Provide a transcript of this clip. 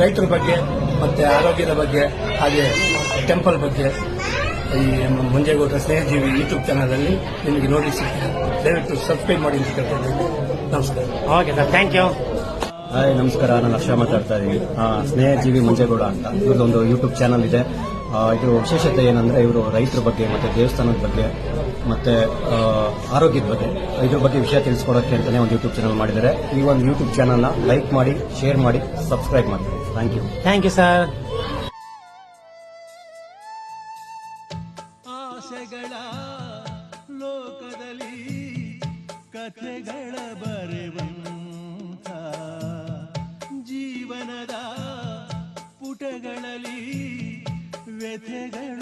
ರೈತರ ಬಗ್ಗೆ ಮತ್ತು ಆರೋಗ್ಯದ ಬಗ್ಗೆ ಹಾಗೆ ಟೆಂಪಲ್ ಬಗ್ಗೆ ಈ ಮಂಜೇಗೌಡರ ಸ್ನೇಹಜೀವಿ ಯೂಟ್ಯೂಬ್ ಚಾನಲಲ್ಲಿ ನಿಮಗೆ ನೋಡಿ ಸಿಗ್ತದೆ. ದಯವಿಟ್ಟು ಸಬ್ಸ್ಕ್ರೈಬ್ ಮಾಡಿ ಅಂತ ಕೇಳ್ತೀನಿ. ನಮಸ್ಕಾರ. Okay sir, thank you. Hi, ನಮಸ್ಕಾರ. ನಾನು ಹರ್ಷ ಮಾತಾಡ್ತಾ ಇದ್ದೀನಿ. ಸ್ನೇಹಜೀವಿ ಮಂಜೇಗೌಡ ಅಂತ ಇವ್ರದ್ದೊಂದು ಯೂಟ್ಯೂಬ್ ಚಾನಲ್ ಇದೆ. ಇದು ವಿಶೇಷತೆ ಏನಂದ್ರೆ ಇವರು ರೈತರ ಬಗ್ಗೆ ಮತ್ತೆ ದೇವಸ್ಥಾನದ ಬಗ್ಗೆ ಮತ್ತೆ ಆರೋಗ್ಯದ ಬಗ್ಗೆ ಇದ್ರ ಬಗ್ಗೆ ವಿಷಯ ತಿಳಿಸ್ಕೊಡೋಕ್ಕೆ ಅಂತಾನೆ ಒಂದು ಯೂಟ್ಯೂಬ್ ಚಾನಲ್ ಮಾಡಿದ್ದಾರೆ. ಈ ಒಂದು ಯೂಟ್ಯೂಬ್ ಚಾನಲ್ನ ಲೈಕ್ ಮಾಡಿ, ಶೇರ್ ಮಾಡಿ, ಸಬ್ಸ್ಕ್ರೈಬ್ ಮಾಡಿ. Thank you. Thank you sir. ಆಸೆಗಳ ಲೋಕದಲ್ಲಿ ಕಥೆಗಳ ಬರೆವಂತ ಜೀವನದ ಪುಟಗಳಲ್ಲಿ ವ್ಯಥೆಗಳ